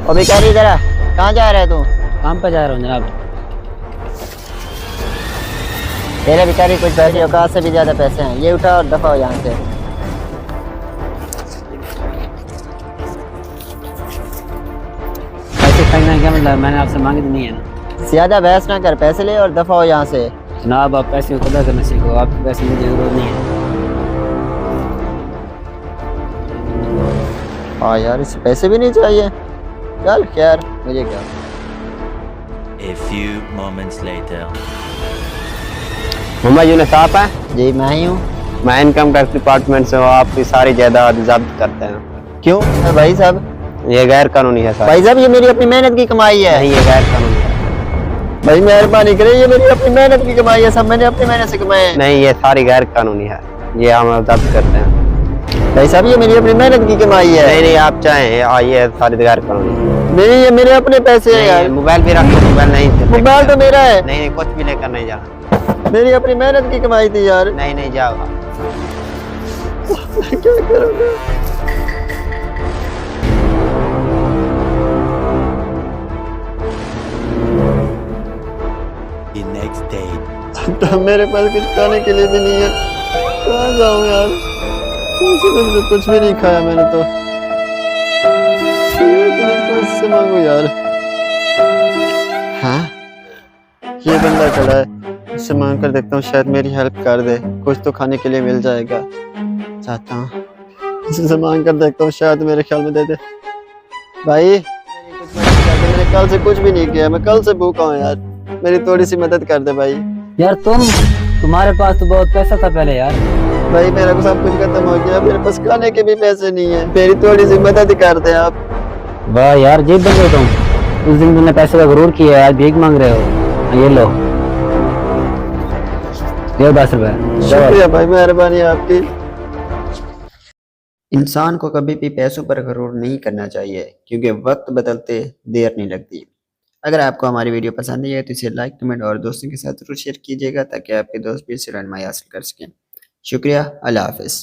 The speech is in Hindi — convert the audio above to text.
ओ भिखारी जरा कहाँ जा रहा है तू? काम पे जा रहा हूँ जनाब। तेरे भिखारी कुछ पैसे औकात से भी ज्यादा पैसे हैं, ये उठा और दफा हो यहाँ से। पैसे फेंकना क्या मतलब, मैंने आपसे मांगी तो नहीं है ना। ज्यादा बहस ना कर, पैसे ले और दफा हो यहाँ से। जनाब आप पैसे की कदर करना सीखो, आपके पैसे मुझे जरूरत नहीं है। हाँ यार, इसे पैसे भी नहीं चाहिए। चल खैर, मुझे क्या। A few moments later. Mohammad Yunus आप हैं? जी मैं ही हूँ। मैं इनकम टैक्स डिपार्टमेंट से हूँ। आपकी सारी जायदाद जब्त करते हैं। क्यों भाई साहब? ये गैर कानूनी है सर। भाई साहब ये मेरी अपनी मेहनत की कमाई है। नहीं, ये गैर कानूनी है। भाई मेहरबानी करें, ये मेरी अपनी मेहनत की कमाई है, सब मैंने अपनी मेहनत से कमाए हैं। नहीं, ये सारी गैर कानूनी है, ये हम जब्त करते हैं। भाई साहब ये मेरी अपनी मेहनत की कमाई है। नहीं, आप चाहें आइए, सारी गैर कानूनी है। नहीं ये मेरे अपने पैसे हैं यार। मोबाइल भी रख लो, मोबाइल नहीं। मोबाइल तो मेरा है। नहीं, कुछ भी लेकर नहीं जाना। मेरी अपनी मेहनत की कमाई थी यार। नहीं जाओगा। क्या करूँगा? The next day. तो मेरे पास कुछ खाने के लिए भी नहीं है, कहाँ जाऊँ यार? तो कुछ भी नहीं खाया मैंने तो इससे मांगू यार। हाँ ये बंदा खड़ा है, इससे मांग कर देखता हूँ, शायद मेरी हेल्प कर दे, कुछ तो खाने के लिए मिल जाएगा। चाहता हूँ इससे मांग कर देखता हूँ, शायद मेरे ख्याल में दे दे। भाई कुछ मदद कर दे, मैंने कल से कुछ भी नहीं किया, मैं कल से भूखा हूँ यार, मेरी थोड़ी सी मदद कर दे भाई। यार तुम्हारे पास तो बहुत पैसा था पहले यार। भाई मेरा को सब कुछ खत्म हो गया, मेरे पास खाने के भी पैसे नहीं है, मेरी थोड़ी सी मदद कर दे आप। वाह यार जेब बन गए तुम। उस दिन तुमने पैसे का गुरूर किया, आज भीख मांग रहे हो। ये लो, ये 10 रुपए। शुक्रिया भाई, मेहरबानी आपकी। इंसान को कभी भी पैसों पर गरूर नहीं करना चाहिए, क्योंकि वक्त बदलते देर नहीं लगती। अगर आपको हमारी वीडियो पसंद आई है तो इसे लाइक, कमेंट और दोस्तों के साथ जरूर शेयर कीजिएगा, ताकि आपके दोस्त भी इसे रहनुमाई हासिल कर सकें। शुक्रिया, अल्लाह हाफिज़।